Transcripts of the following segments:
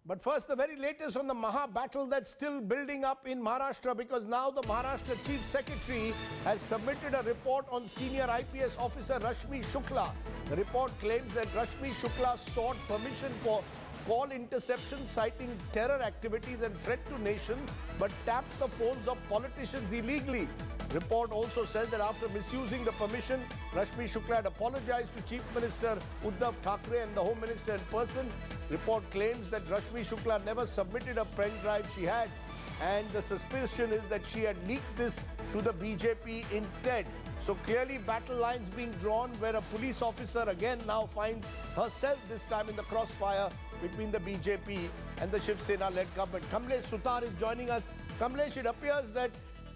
But first, the very latest on the Maha battle that's still building up in Maharashtra, because now the Maharashtra Chief Secretary has submitted a report on senior IPS officer Rashmi Shukla. The report claims that Rashmi Shukla sought permission for call interception citing terror activities and threat to nation, but tapped the phones of politicians illegally. Report also says that after misusing the permission, Rashmi Shukla had apologized to Chief Minister Uddhav Thackeray and the Home Minister in person. Report claims that Rashmi Shukla never submitted a pen drive she had, and the suspicion is that she had leaked this to the BJP instead. So clearly battle lines being drawn, where a police officer again now finds herself this time in the crossfire between the BJP and the Shiv Sena-led government. Kamlesh Sutar is joining us. Kamlesh, it appears that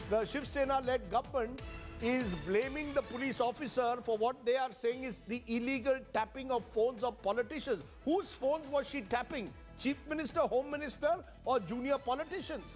the Shiv Sena-led government is blaming the police officer for what they are saying is the illegal tapping of phones of politicians. Whose phones was she tapping? Chief Minister, Home Minister, or junior politicians?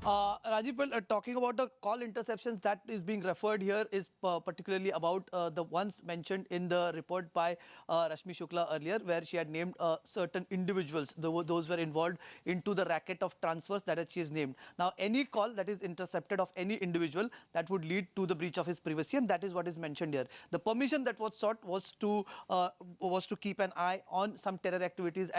Rajiv, talking about the call interceptions that is being referred here is particularly about the ones mentioned in the report by Rashmi Shukla earlier, where she had named certain individuals. Those were involved into the racket of transfers that she has named. Now, any call that is intercepted of any individual, that would lead to the breach of his privacy, and that is what is mentioned here. The permission that was sought was to keep an eye on some terror activities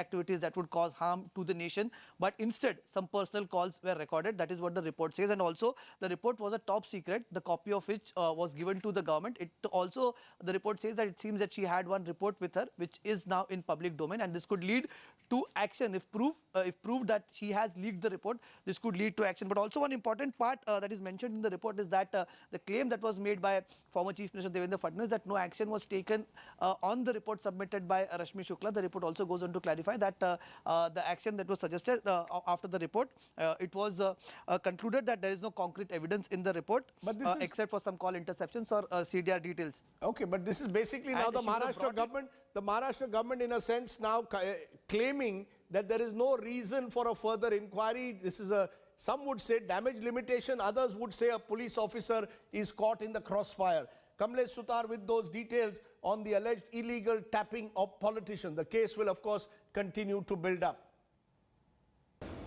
that would cause harm to the nation, but instead some personal calls were recorded. That is what the report says, and also the report was a top secret, the copy of which was given to the government. It also, the report says that it seems that she had one report with her which is now in public domain, and this could lead to action if proved that she has leaked the report. This could lead to action. But also one important part that is mentioned in the report is that the claim that was made by former Chief Minister Devendra Fadnavis that no action was taken on the report submitted by Rashmi Shukla. The report also goes on to clarify that the action that was suggested after the report, it was concluded that there is no concrete evidence in the report, but except for some call interceptions or CDR details. Okay, but this is basically now the Maharashtra government in a sense now claiming that there is no reason for a further inquiry. This is some would say damage limitation, others would say a police officer is caught in the crossfire. Kamlesh Sutar with those details on the alleged illegal tapping of politicians. The case will of course continue to build up.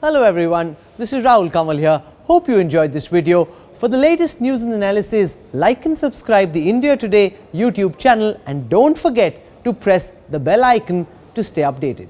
Hello everyone, this is Rahul Kamal here. Hope you enjoyed this video. For the latest news and analysis, like and subscribe the India Today YouTube channel, and don't forget to press the bell icon to stay updated.